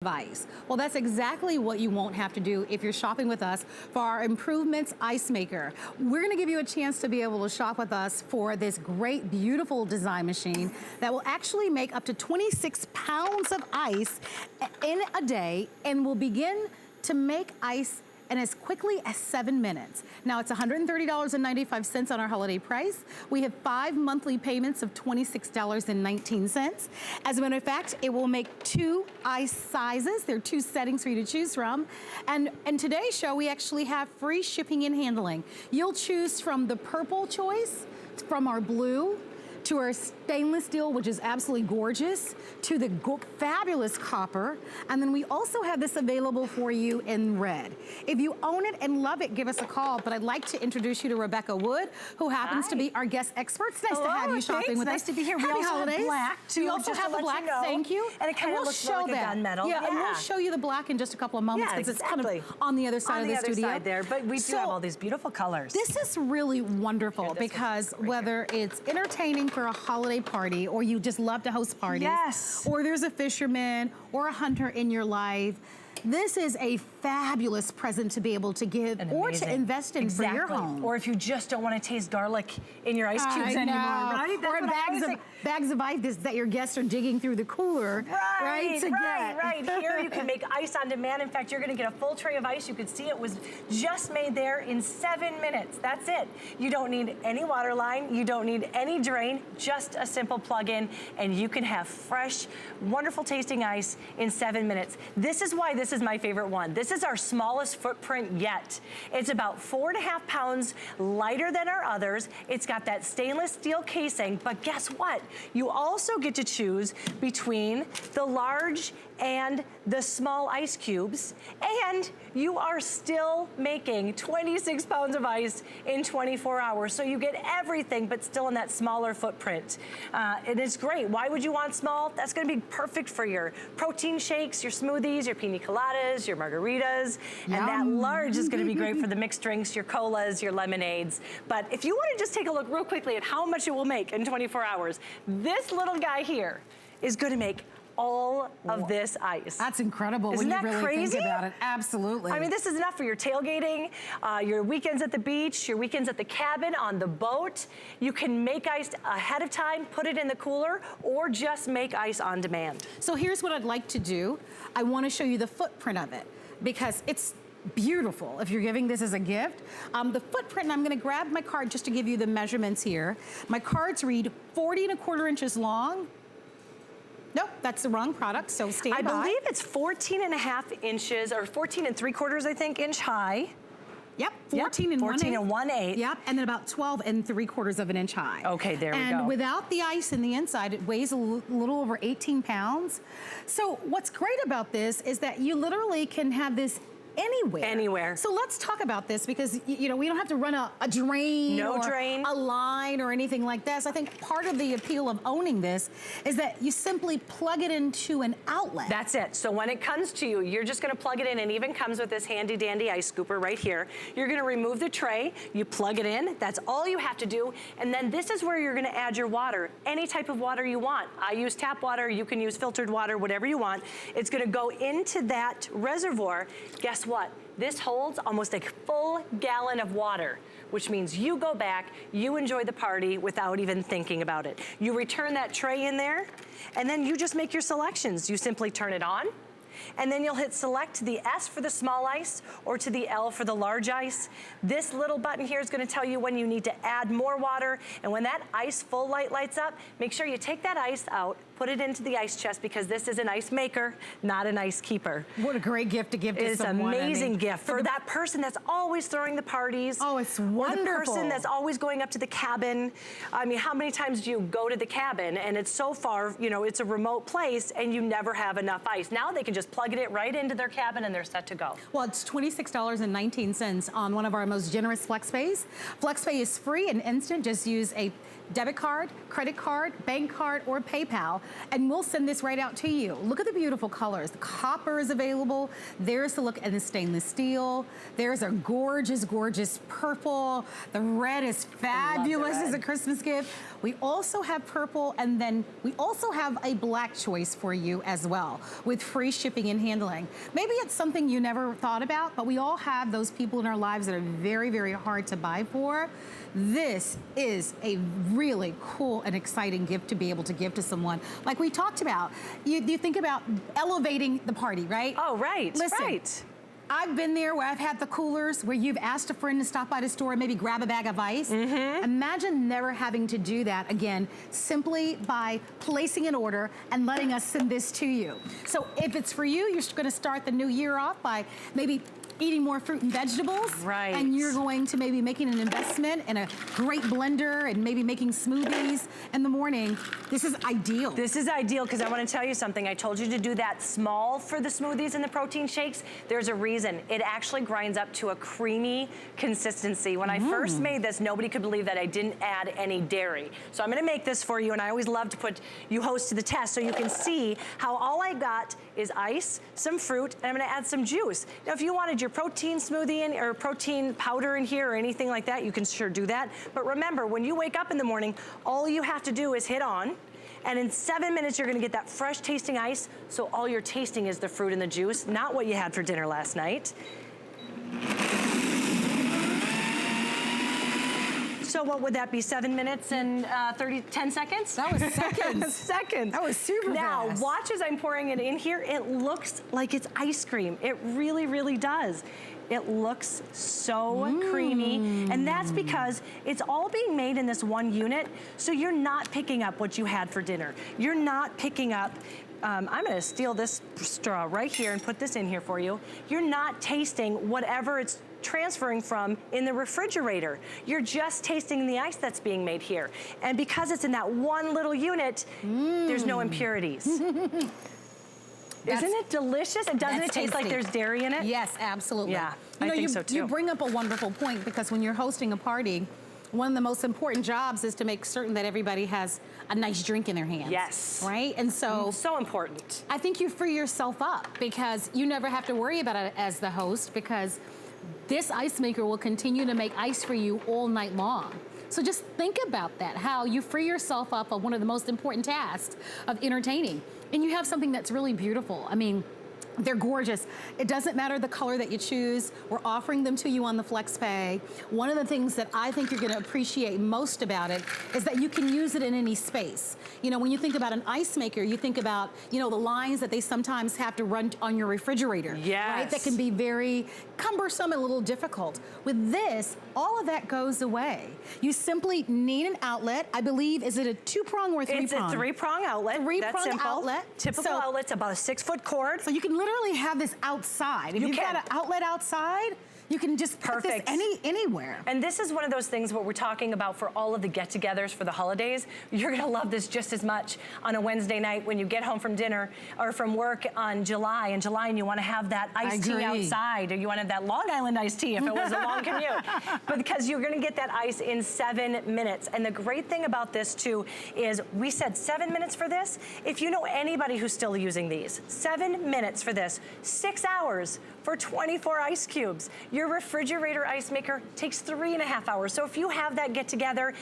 ice. Well, that's exactly what you won't have to do if you're shopping with us for our Improvements Ice Maker. We're gonna give you a chance to be able to shop with us for this great, beautiful design machine that will actually make up to 26 pounds of ice in a day and will begin to make ice in as quickly as 7 minutes. Now it's $130.95 on our holiday price. We have 5 monthly payments of $26.19. As a matter of fact, it will make 2 ice sizes. There are 2 settings for you to choose from. And in today's show, we actually have free shipping and handling. You'll choose from the purple choice, from our blue, to our stainless steel, which is absolutely gorgeous, to the fabulous copper, and then we also have this available for you in red. If you own it and love it, give us a call, but I'd like to introduce you to Rebecca Wood, who happens to be our guest expert. It's nice to have you shopping with us. Nice to be here. Happy we also holidays. have black, too. We also have the black, thank you. And it kind of looks like a gunmetal. Yeah, and we'll show you the black in just a couple of moments, because it's kind of on the other side of the studio. Side there, but we do have all these beautiful colors. This is really wonderful because whether it's entertaining for a holiday party, or you just love to host parties, yes, or there's a fisherman or a hunter in your life, this is a fabulous present to be able to give or to invest in for your home. Or if you just don't want to taste garlic in your ice cubes anymore, right? Or bags of ice that your guests are digging through the cooler, right? Here you can make ice on demand. In fact, you're going to get a full tray of ice. You can see it was just made there in 7 minutes. That's it. You don't need any water line. You don't need any drain. Just a simple plug-in, and you can have fresh, wonderful tasting ice in 7 minutes. This is why this is my favorite one. This is our smallest footprint yet. It's about 4.5 pounds lighter than our others. It's got that stainless steel casing, but guess what? You also get to choose between the large and the small ice cubes, and you are still making 26 pounds of ice in 24 hours. So you get everything, but still in that smaller footprint. It is great. Why would you want small? That's gonna be perfect for your protein shakes, your smoothies, your pina coladas, your margaritas, and that large is gonna be great for the mixed drinks, your colas, your lemonades. But if you wanna just take a look real quickly at how much it will make in 24 hours, this little guy here is gonna make all of this ice. That's incredible. Isn't when you that really crazy? Think about it. Absolutely. I mean, this is enough for your tailgating, your weekends at the beach, your weekends at the cabin, on the boat. You can make ice ahead of time, put it in the cooler, or just make ice on demand. So here's what I'd like to do. I want to show you the footprint of it, because it's beautiful if you're giving this as a gift. The footprint, and I'm gonna grab my card just to give you the measurements here. My cards read 40¼ inches long. Nope, that's the wrong product, so stand by. I believe it's 14.5 inches, or 14¾ I think, inch high. Yep, 14 and 1/8. Yep, and then about 12 3/4 of an inch high. Okay, there we go. And without the ice in the inside, it weighs a little over 18 pounds. So what's great about this is that you literally can have this anywhere. Anywhere. So let's talk about this, because you know, we don't have to run a drain or a line or anything like this. I think part of the appeal of owning this is that you simply plug it into an outlet. That's it. So when it comes to you, you're just gonna plug it in, and even comes with this handy dandy ice scooper right here. You're gonna remove the tray, you plug it in, that's all you have to do, and then this is where you're gonna add your water, any type of water you want. I use tap water, you can use filtered water, whatever you want. It's gonna go into that reservoir. Guess what? This holds almost a full gallon of water, which means you go back, you enjoy the party without even thinking about it. You return that tray in there, and then you just make your selections. You simply turn it on, and then you'll hit select to the S for the small ice or to the L for the large ice. This little button here is gonna tell you when you need to add more water, and when that ice full light lights up, make sure you take that ice out, put it into the ice chest, because this is an ice maker, not an ice keeper. What a great gift to give to someone. It's an amazing gift for that person that's always throwing the parties. Oh, it's wonderful. Or the person that's always going up to the cabin. I mean, how many times do you go to the cabin and it's so far, you know, it's a remote place and you never have enough ice? Now they can just plug it right into their cabin and they're set to go. Well, it's $26.19 on one of our most generous FlexPays. FlexPay is free and instant. Just use a debit card, credit card, bank card, or PayPal, and we'll send this right out to you. Look at the beautiful colors. The copper is available. There's the look, and the stainless steel. There's a gorgeous, gorgeous purple. The red is fabulous as a Christmas gift. We also have purple, and then we also have a black choice for you as well, with free shipping and handling. Maybe it's something you never thought about, but we all have those people in our lives that are very, very hard to buy for. This is a really cool and exciting gift to be able to give to someone. Like we talked about, you think about elevating the party, right? Oh, right, Listen, right. I've been there where I've had the coolers where you've asked a friend to stop by the store and maybe grab a bag of ice. Imagine never having to do that again, simply by placing an order and letting us send this to you. So if it's for you, you're gonna start the new year off by maybe eating more fruit and vegetables. Right. And you're going to maybe making an investment in a great blender and maybe making smoothies in the morning. This is ideal. This is ideal because I want to tell you something. I told you to do that small for the smoothies and the protein shakes. There's a reason. It actually grinds up to a creamy consistency. When I first made this, nobody could believe that I didn't add any dairy. So I'm going to make this for you, and I always love to put you host to the test so you can see how all I got is ice, some fruit, and I'm going to add some juice. Now, if you wanted your protein smoothie in, or protein powder in here or anything like that, you can sure do that. But remember, when you wake up in the morning, all you have to do is hit on, and in 7 minutes, you're gonna get that fresh tasting ice, so all you're tasting is the fruit and the juice, not what you had for dinner last night. So what would that be, 7 minutes and 10 seconds? That was seconds. Seconds. That was super Now, fast. watch as I'm pouring it in here. It looks like it's ice cream. It really, really does. It looks so creamy, and that's because it's all being made in this one unit, so you're not picking up what you had for dinner. You're not picking up, I'm gonna steal this straw right here and put this in here for you. You're not tasting whatever it's transferring from in the refrigerator. You're just tasting the ice that's being made here. And because it's in that one little unit, there's no impurities. Isn't it delicious? And doesn't it taste like there's dairy in it? Yes, absolutely. Yeah, I think so too. You bring up a wonderful point, because when you're hosting a party, one of the most important jobs is to make certain that everybody has a nice drink in their hands. Yes. Right? And so... So important. I think you free yourself up, because you never have to worry about it as the host, because this ice maker will continue to make ice for you all night long. So just think about that, how you free yourself up of one of the most important tasks of entertaining. And you have something that's really beautiful. I mean, they're gorgeous. It doesn't matter the color that you choose. We're offering them to you on the FlexPay. One of the things that I think you're gonna appreciate most about it is that you can use it in any space. You know, when you think about an ice maker, you think about, you know, the lines that they sometimes have to run on your refrigerator. Yes. Right? That can be very cumbersome and a little difficult. With this, all of that goes away. You simply need an outlet. I believe, is it a 2-prong or a 3-prong? It's a 3-prong outlet. Three-prong outlet. Typical outlet's about a 6-foot cord. So you can literally have this outside. If you've got an outlet outside, you can just put this anywhere. And this is one of those things what we're talking about for all of the get-togethers for the holidays. You're gonna love this just as much on a Wednesday night when you get home from dinner or from work on July and you wanna have that iced tea outside, or you wanna have that Long Island iced tea if it was a long commute. But because you're gonna get that ice in 7 minutes. And the great thing about this too is we said 7 minutes for this. If you know anybody who's still using these, 7 minutes for this, 6 hours for 24 ice cubes. Your refrigerator ice maker takes 3.5 hours. So if you have that get together,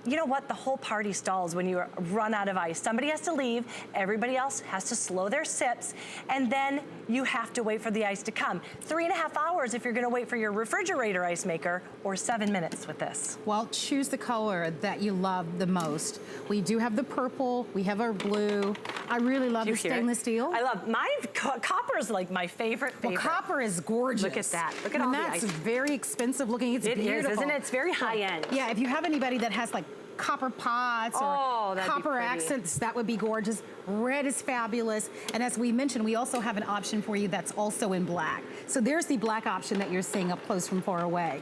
you know what? The whole party stalls when you run out of ice. Somebody has to leave, everybody else has to slow their sips, and then you have to wait for the ice to come. 3.5 hours if you're gonna wait for your refrigerator ice maker, or 7 minutes with this. Well, choose the color that you love the most. We do have the purple, we have our blue. I really love the stainless steel. I love, my copper is like my favorite. Well, copper is gorgeous. Look at that. Look at all the ice. That's very expensive looking. It's beautiful. It is, isn't it? It's very high end. Yeah, if you have anybody that has like copper pots or copper accents, that would be gorgeous. Red is fabulous. And as we mentioned, we also have an option for you that's also in black. So there's the black option that you're seeing up close from far away.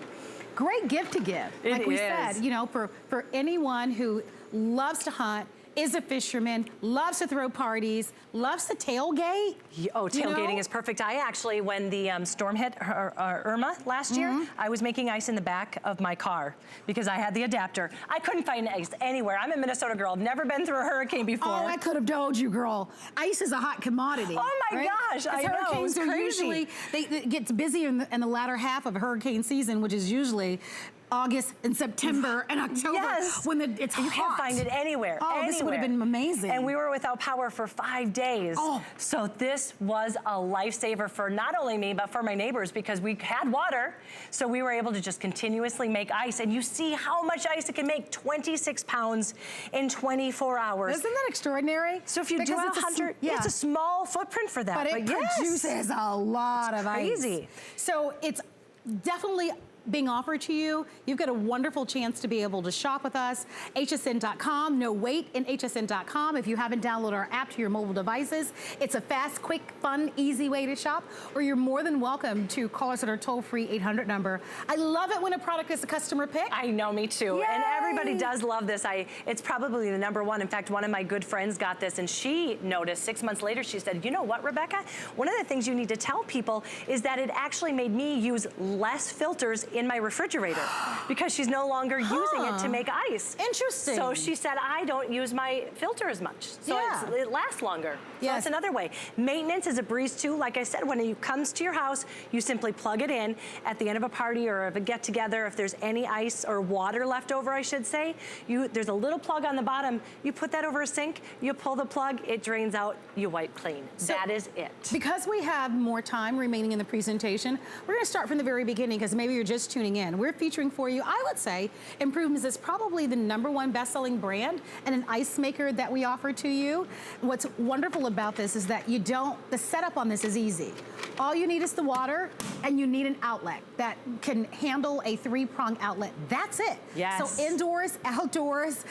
Great gift to give. Like we said, you know, for anyone who loves to hunt, is a fisherman, loves to throw parties, loves to tailgate. Oh, tailgating is perfect. I actually, when the storm hit Irma last year, I was making ice in the back of my car because I had the adapter. I couldn't find ice anywhere. I'm a Minnesota girl. I've never been through a hurricane before. Oh, I could have told you, girl. Ice is a hot commodity. Oh my gosh, I know. Hurricanes are usually, it gets busy in the latter half of hurricane season, which is usually August and September and October when it's hot. You can't find it anywhere. Oh, this would have been amazing. And we were without power for 5 days. Oh. So this was a lifesaver for not only me, but for my neighbors because we had water. So we were able to just continuously make ice. And you see how much ice it can make, 26 pounds in 24 hours. Isn't that extraordinary? So if you do 100, it's a small footprint for that. But it produces a lot of ice. Crazy. So it's definitely being offered to you. You've got a wonderful chance to be able to shop with us. HSN.com, no wait in HSN.com. If you haven't downloaded our app to your mobile devices, it's a fast, quick, fun, easy way to shop, or you're more than welcome to call us at our toll-free 800 number. I love it when a product is a customer pick. I know, me too. Yay! And everybody does love this. It's probably the #1. In fact, one of my good friends got this and she noticed 6 months later, she said, you know what, Rebecca? One of the things you need to tell people is that it actually made me use less filters in my refrigerator because she's no longer using it to make ice. Interesting. So she said, I don't use my filter as much. So it lasts longer. So that's another way. Maintenance is a breeze too. Like I said, when it comes to your house, you simply plug it in at the end of a party or of a get together. If there's any ice or water left over, I should say, there's a little plug on the bottom. You put that over a sink, you pull the plug, it drains out, you wipe clean. So that is it. Because we have more time remaining in the presentation, we're gonna start from the very beginning because maybe you're just tuning in. We're featuring for you, I would say, Improvements is probably the #1 best-selling brand and an ice maker that we offer to you. What's wonderful about this is that the setup on this is easy. All you need is the water and you need an outlet that can handle a 3-prong outlet. That's it. Yes. So indoors, outdoors,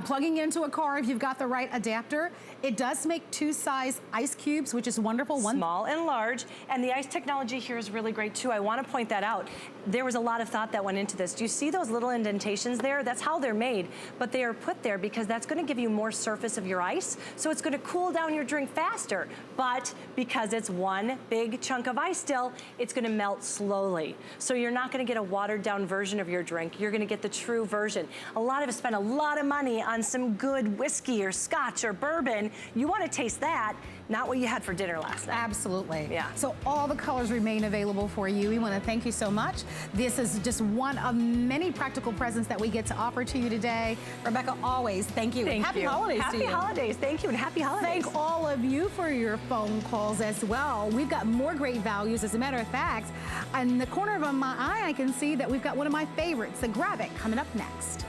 plugging into a car if you've got the right adapter. It does make 2 size ice cubes, which is wonderful. Small and large. And the ice technology here is really great too. I want to point that out. There was a lot of thought that went into this. Do you see those little indentations there? That's how they're made, but they are put there because that's going to give you more surface of your ice, so it's going to cool down your drink faster. But because it's one big chunk of ice still, it's going to melt slowly. So you're not going to get a watered down version of your drink. You're going to get the true version. A lot of us spend a lot of money on some good whiskey or scotch or bourbon. You want to taste that, not what you had for dinner last night. Absolutely. Yeah. So all the colors remain available for you. We want to thank you so much. This is just one of many practical presents that we get to offer to you today. Rebecca, always thank you. Thank happy you. holidays Happy to you. holidays. Thank you, and happy holidays. Thank all of you for your phone calls as well. We've got more great values. As a matter of fact, in the corner of my eye, I can see that we've got one of my favorites, the Grab It, coming up next.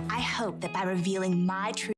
I hope that by revealing my truth